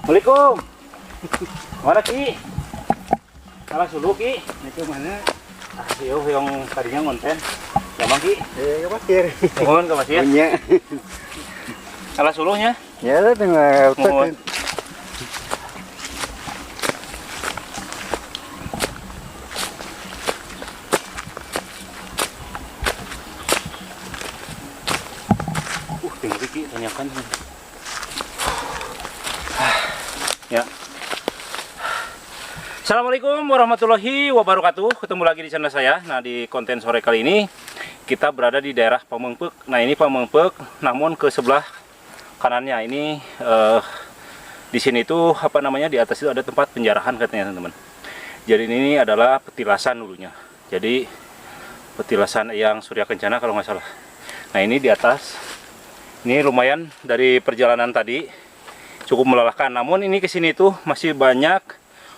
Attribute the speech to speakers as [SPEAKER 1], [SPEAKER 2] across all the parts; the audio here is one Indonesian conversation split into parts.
[SPEAKER 1] Assalamualaikum. Mana Ki? Salah sulu Ki.
[SPEAKER 2] Itu mana?
[SPEAKER 1] Yo yang tadinya ngonten. Gampang Ki.
[SPEAKER 2] Ke pasir.
[SPEAKER 1] Mohon ke pasir.
[SPEAKER 2] Punya.
[SPEAKER 1] Salah sulunya.
[SPEAKER 2] Ya lah tengah
[SPEAKER 1] Mohon. Tinggal Ki tanyakan. Ya. Assalamualaikum warahmatullahi wabarakatuh. Ketemu lagi di channel saya. Nah, di konten sore kali ini kita berada di daerah Pamengpeuk. Nah, ini Pamengpeuk, namun ke sebelah kanannya ini di sini itu apa namanya, di atas itu ada tempat penjarahan katanya teman-teman. Jadi ini adalah petilasan dulunya. Jadi petilasan yang Surya Kencana kalau nggak salah. Nah, ini di atas. Ini lumayan dari perjalanan tadi cukup melelahkan. Namun ini ke sini tuh masih banyak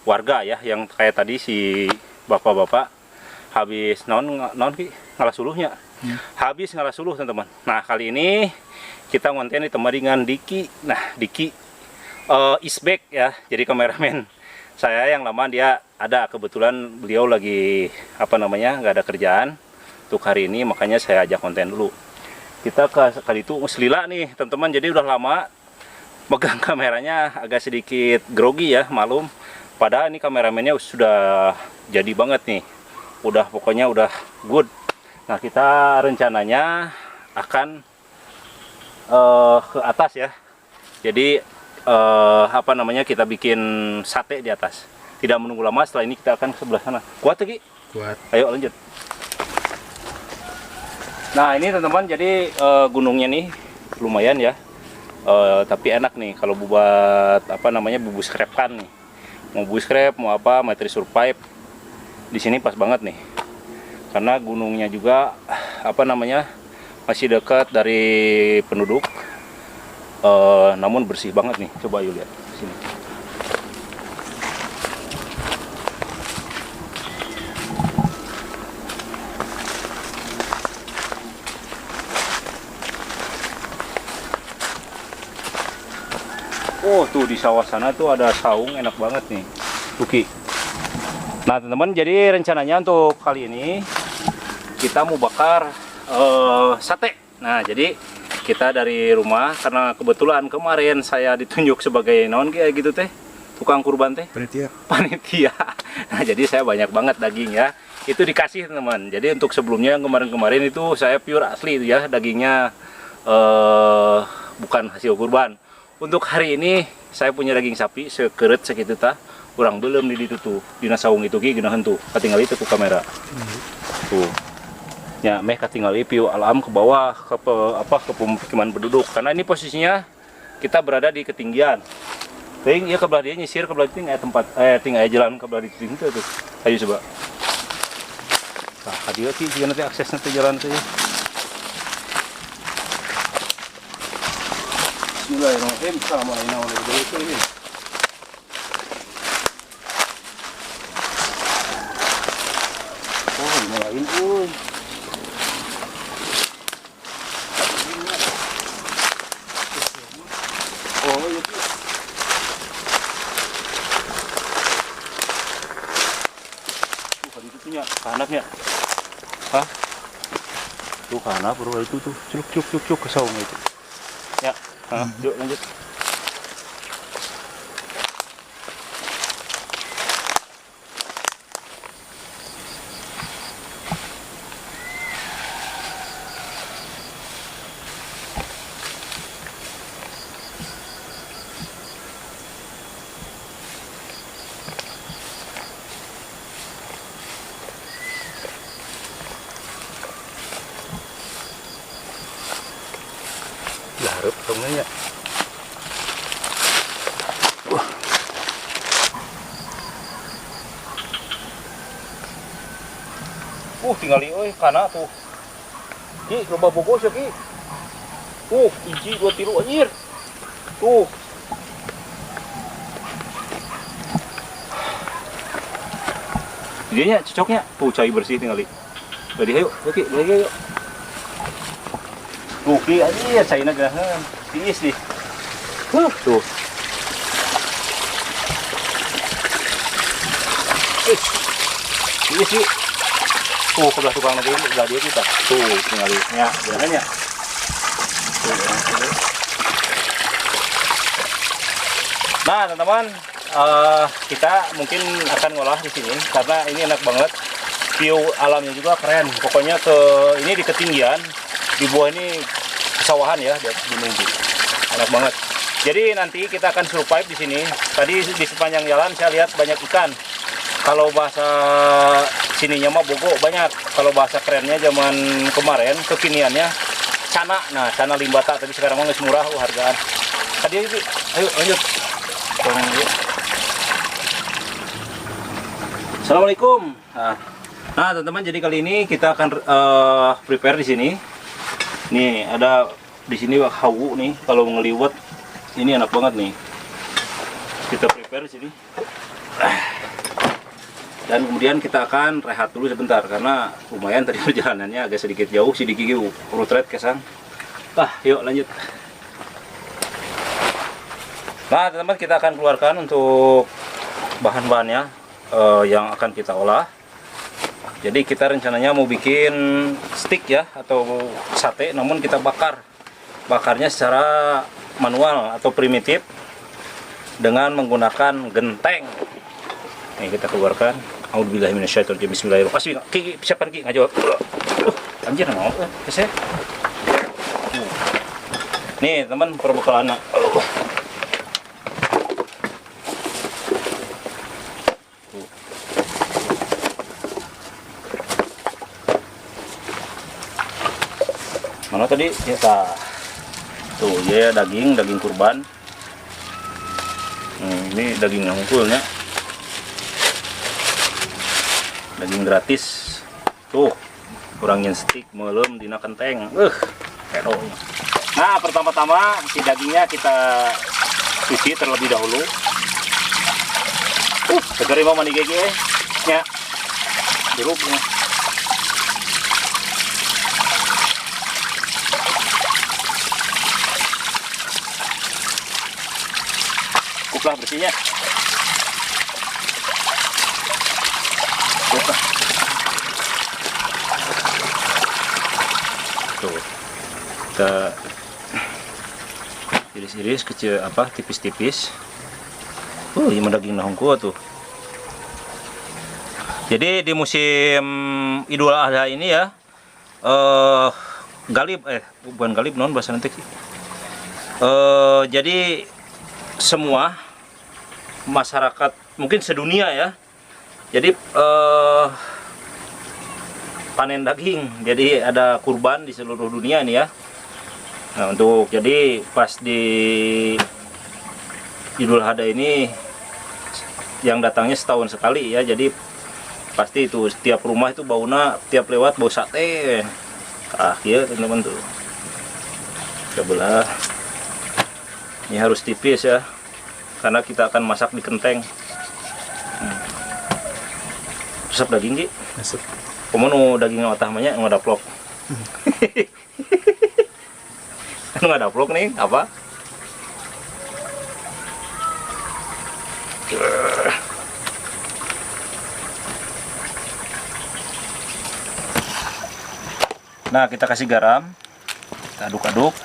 [SPEAKER 1] warga ya, yang kayak tadi si bapak-bapak habis non ngalah suluhnya. Habis ngalah suluh teman-teman. Nah, kali ini kita ngonten ditemani dengan Diki. Nah, Diki is back ya. Jadi kameramen saya yang lama dia ada, kebetulan beliau lagi apa namanya, nggak ada kerjaan untuk hari ini, makanya saya ajak konten dulu. Kita kali itu selila nih teman-teman, jadi udah lama megang kameranya agak sedikit grogi ya, malum. Padahal ini kameramennya sudah jadi banget nih, pokoknya udah good. Nah, kita rencananya akan ke atas ya. Jadi apa namanya, kita bikin sate di atas. Tidak menunggu lama, setelah ini kita akan ke sebelah sana. Kuat Ki?
[SPEAKER 2] Kuat.
[SPEAKER 1] Ayo lanjut. Nah, ini teman-teman, jadi gunungnya nih lumayan ya. Tapi enak nih kalau buat apa namanya, bubus scrap-kan nih. Mau bubus scrap, mau apa, materi survive. Di sini pas banget nih. Karena gunungnya juga apa namanya, masih dekat dari penduduk. Namun bersih banget nih. Coba yuk lihat sini. Oh, tuh di sawah sana tuh ada saung, enak banget nih, Tuki. Nah, teman-teman, jadi rencananya untuk kali ini kita mau bakar sate. Nah, jadi kita dari rumah, karena kebetulan kemarin saya ditunjuk sebagai naon kayak gitu teh, tukang kurban teh. Panitia. Nah, jadi saya banyak banget daging ya. Itu dikasih teman. Jadi untuk sebelumnya yang kemarin-kemarin itu saya pure asli ya, dagingnya bukan hasil kurban. Untuk hari ini saya punya daging sapi sekeret segitu ta, kurang belum di itu tuh di nasaung itu Ki geunaheun tuh. Katingali itu kamera. Tuh. Ya, meh katingali piu alam ke bawah ke pemukiman penduduk. Karena ini posisinya kita berada di ketinggian. Ting ya, kebelah dia nyisir kebelah ting aya tempat aya jalan kebelah di ting tuh. Ayo coba. Nah, adieu Ki jeung nanti aksesna teh jalan teh. Bismillahirrahmanirrahim. Assalamualaikum warahmatullahi wabarakatuh. Oh, mulain uy. Oh, iya. Tuh kan itu punya kanaknya. Hah? Tuh kanak bro, itu tuh. Cuk ke saung itu. Ya. Yuk lanjut. Larut tongnya. Tinggali euy kana tuh. Ki, loba bogos ya Ki. Tuh, hiji 2 tilu anjir. Tuh. Dianya cocoknya. Tuh cai bersih tinggali. Jadi ayo, Ki, ayo. Tuh Ki anjir, caina gahan. Tiis nih. Tuh. Ini sih. Tuh sebelah tukang nanti sebelah dia kita. Tuh tinggal ya, jangan ya. Nah teman-teman, kita mungkin akan ngolah di sini karena ini enak banget. View alamnya juga keren. Pokoknya ini di ketinggian, di bawah ini pesawahan ya, di gunung itu. Enak banget. Jadi nanti kita akan survive di sini. Tadi di sepanjang jalan saya lihat banyak ikan. Kalau bahasa sininya mah bogo banyak. Kalau bahasa kerennya zaman kemarin, kekiniannya cana. Nah, cana limbata tapi sekarang mah geus murah hargaan. Tadi ayo lanjut. Assalamualaikum. Nah, teman-teman, jadi kali ini kita akan prepare di sini. Nih, ada di sini hawu nih. Kalau ngeliwat ini enak banget nih. Kita prepare di sini. Dan kemudian kita akan rehat dulu sebentar karena lumayan tadi perjalanannya agak sedikit jauh, sedikit rutret kesan. Yuk lanjut. Nah, teman-teman, kita akan keluarkan untuk bahan-bahannya yang akan kita olah. Jadi kita rencananya mau bikin steak ya atau sate, namun kita bakarnya secara manual atau primitif dengan menggunakan genteng. Nih kita keluarkan. A'udzubillahi minasyaitonir rajim. Bismillahirrahmanirrahim. Ki siapa Ki ngajawab. Anjir mau ya. Nih teman perbekalannya. Mana tadi ya tuh ya daging kurban. Ini daging yang unggulnya, daging gratis tuh kurangin stick melem dina kenteng enak. Nah pertama-tama si dagingnya kita cuci terlebih dahulu. Segeri mau mandi gigi nya jeruknya. Lah bersihnya. Tuh. Kita iris-iris kecil tipis-tipis. Ini daging nahungku tuh. Jadi di musim Idul Adha ini ya, galib bukan galib non bahasa nanti. Jadi semua masyarakat mungkin sedunia ya, jadi panen daging, jadi ada kurban di seluruh dunia nih ya. Nah untuk jadi pas di Idul Adha ini yang datangnya setahun sekali ya, jadi pasti itu setiap rumah itu baunya tiap lewat bau sate. Ya teman-teman tuh kita belah. Ini harus tipis ya, karena kita akan masak di kenteng. Resep daging Ki? Resep. Kamu daging utamanya nggak ada vlog. Nggak ada vlog nih, apa? Nah, kita kasih garam, kita aduk-aduk.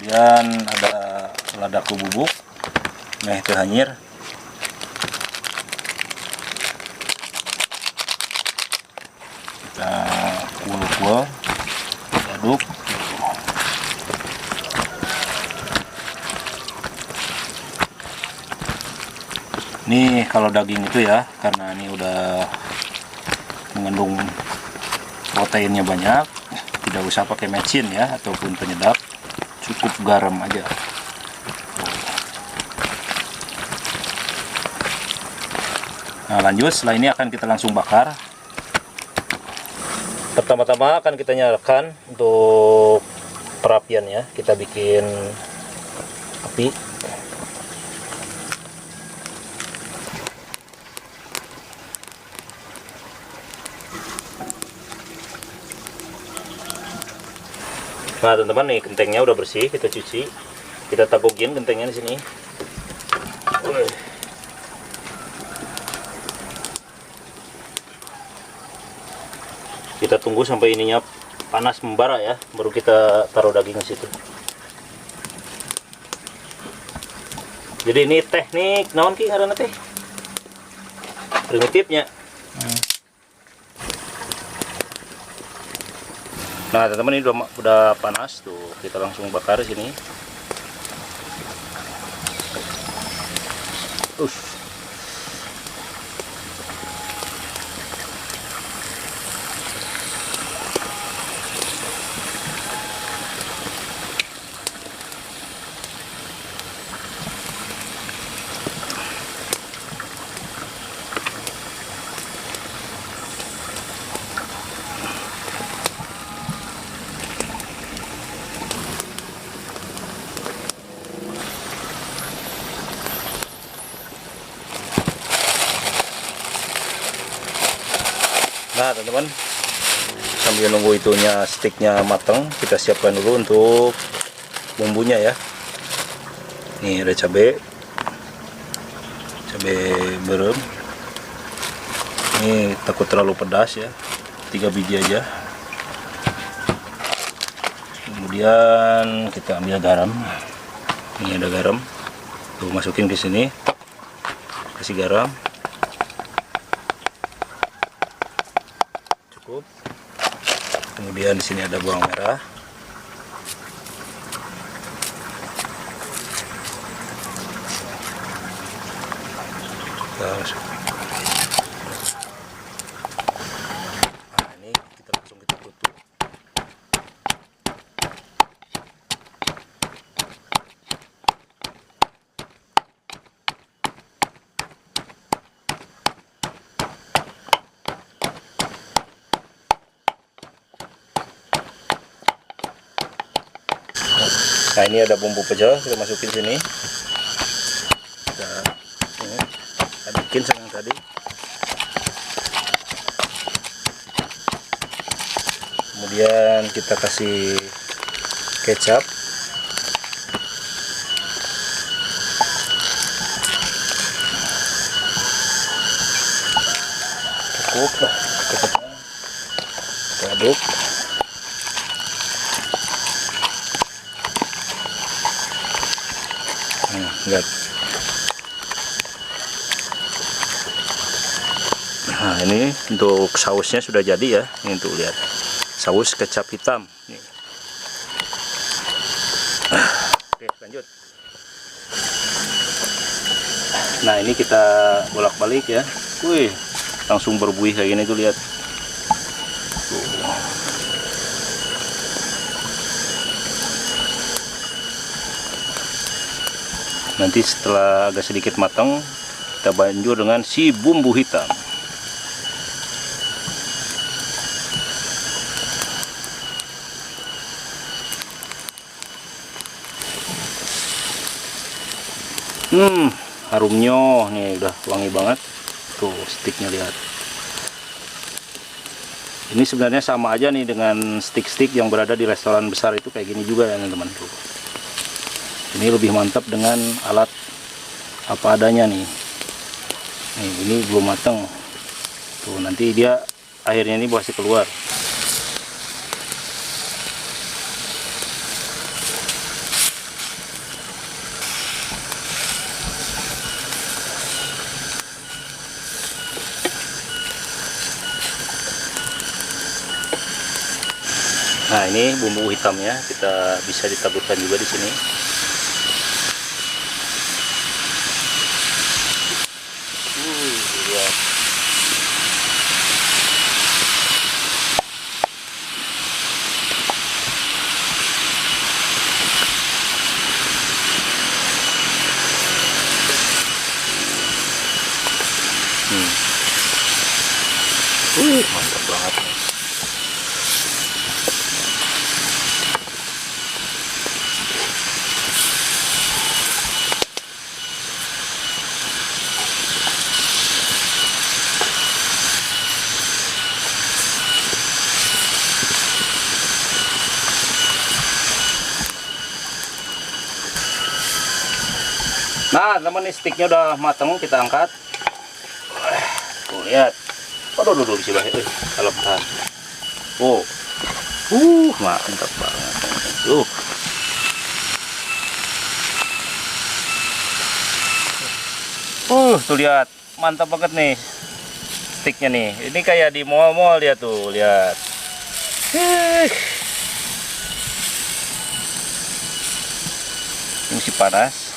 [SPEAKER 1] Kemudian ada ladaku bubuk, meh teu hanyir. Kita kuel-kuel, aduk. Ini kalau daging itu ya, karena ini udah mengandung proteinnya banyak, tidak usah pakai mecin ya ataupun penyedap. Cukup garam aja. Nah lanjut, setelah ini akan kita langsung bakar. Pertama-tama akan kita nyalakan untuk perapian ya. Kita bikin api. Nah teman-teman, nih gentengnya udah bersih, kita cuci, kita tagogin gentengnya di sini. Wih. Kita tunggu sampai ininya panas membara ya, baru kita taruh daging ke situ. Jadi ini teknik naon ki ngaranna teh? Primitifnya. Nah teman-teman, ini udah panas tuh, kita langsung bakar sini. Nah teman-teman, sambil nunggu itunya sticknya matang, kita siapkan dulu untuk bumbunya ya. Nih ada cabai berem. Ini takut terlalu pedas ya, 3 biji aja. Kemudian kita ambil garam. Ini ada garam, tuh masukin di sini, kasih garam. Kemudian di sini ada bawang merah. Nah, ini kita langsung tutup. Nah ini ada bumbu pecel, kita masukin sini. Kita ini bikin yang tadi. Kemudian kita kasih kecap. Cukup lah kecapnya. Kita aduk. Lihat. Nah ini untuk sausnya sudah jadi ya. Ini tuh lihat, saus kecap hitam. Nih. Oke lanjut. Nah ini kita bolak-balik ya. Wih, langsung berbuih kayak gini tuh, lihat. Tuh. Nanti setelah agak sedikit matang, kita banjur dengan si bumbu hitam. Harumnya nih udah wangi banget. Tuh sticknya, lihat. Ini sebenarnya sama aja nih dengan stick-stick yang berada di restoran besar itu, kayak gini juga ya teman-teman. Tuh. Ini lebih mantap dengan alat apa adanya nih. Nih ini belum matang. Tuh nanti dia akhirnya ini pasti keluar. Nah ini bumbu hitamnya kita bisa ditaburkan juga di sini. Lihat. Mantap banget nih. Nah, teman nih sticknya udah matang, kita angkat. Tuh lihat. Aduh, duduk sih bah. Kalau tahan. Oh. Mantap banget. Tuh lihat. Mantap banget nih. Sticknya nih. Ini kayak di mall-mall dia tuh, lihat. Ini masih panas.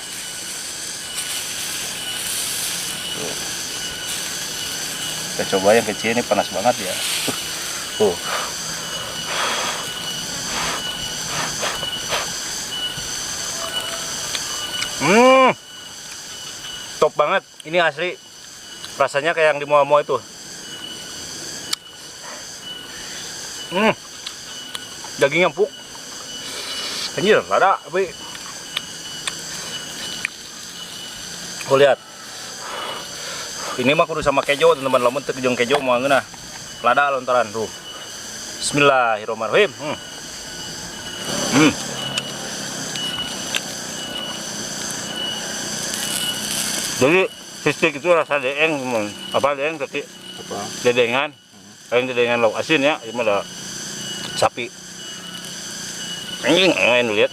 [SPEAKER 1] Tuh. Kita coba yang kecil, ini panas banget ya. Top banget. Ini asli. Rasanya kayak yang di mall-mall itu. Dagingnya empuk. Anjir, ada tapi lihat. Ini mah kudu sama kejo, teman-teman. Lamun teu jeung kejo moal ngeunah. Lada lontaran tuh. Bismillahirrahmanirrahim. Jadi sistik itu rasa deeng, apa deeng tadi? Apa? Dedengan. Kayak dedengan lauk asin ya, ini ada sapi. Anjing, lu lihat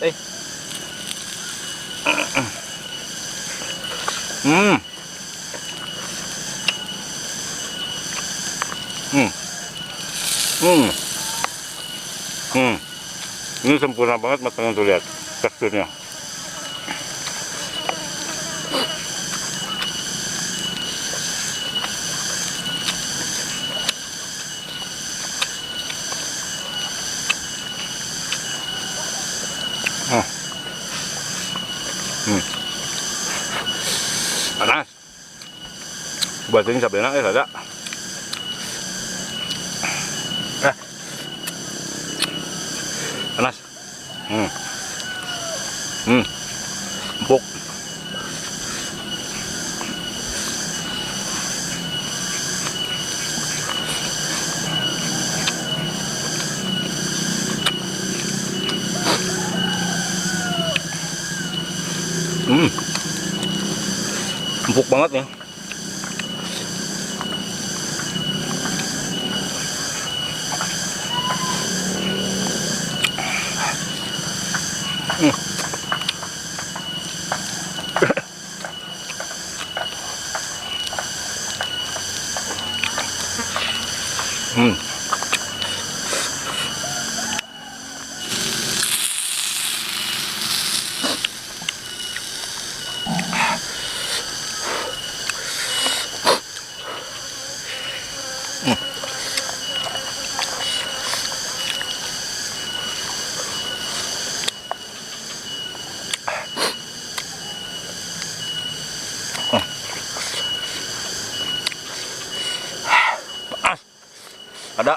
[SPEAKER 1] Ini sempurna banget matangnya tuh, lihat teksturnya. Panas. Buatin sabena ada. Panas. Empuk. Empuk banget ya. Ada.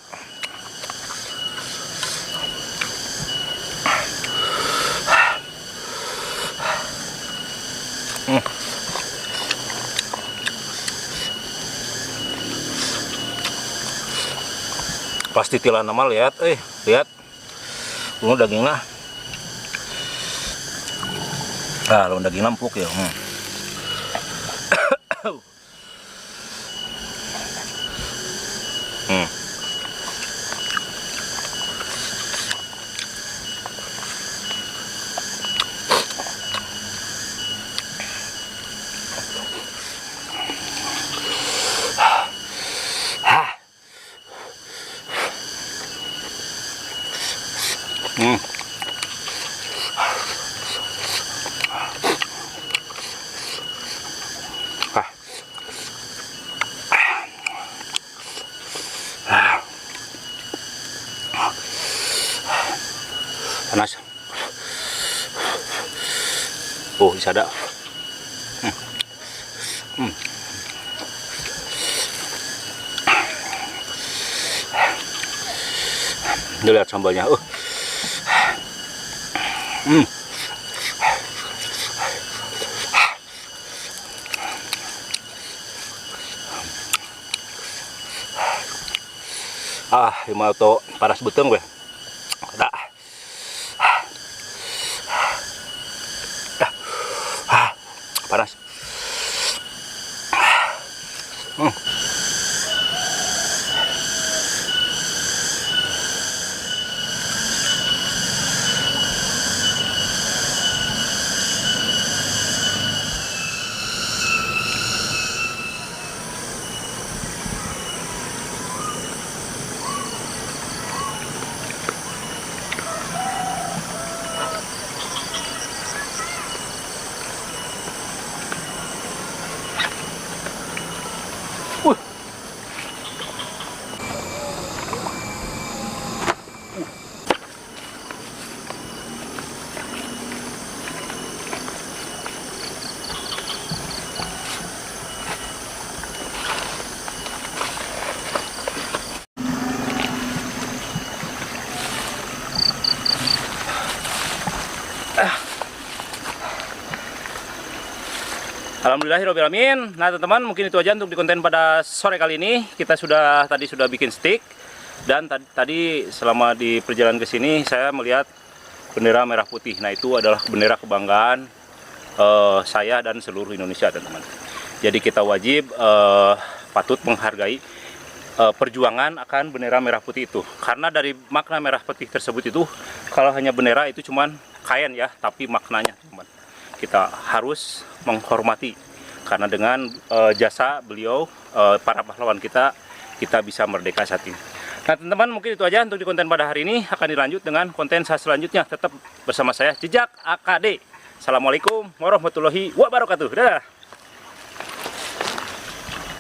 [SPEAKER 1] Pasti tilan nama lihat, lihat. Lu dagingnya. Lu daging empuk ya. Panas. Bisa ada. Ini lihat sambalnya. Mau to panas beteng gue. Ada. Panas. Alhamdulillahirobbilalamin. Nah teman-teman, mungkin itu aja untuk di konten pada sore kali ini. Kita tadi sudah bikin stick, dan tadi selama di perjalanan ke sini saya melihat bendera merah putih. Nah itu adalah bendera kebanggaan saya dan seluruh Indonesia, teman-teman. Jadi kita wajib patut menghargai perjuangan akan bendera merah putih itu. Karena dari makna merah putih tersebut itu, kalau hanya bendera itu cuman kain ya, tapi maknanya, teman-teman, kita harus menghormati, karena dengan jasa beliau, para pahlawan kita bisa merdeka saat ini. Nah teman-teman, mungkin itu aja untuk di konten pada hari ini. Akan dilanjut dengan konten saya selanjutnya. Tetap bersama saya, Jejak AKD. Assalamualaikum warahmatullahi wabarakatuh. Dadah.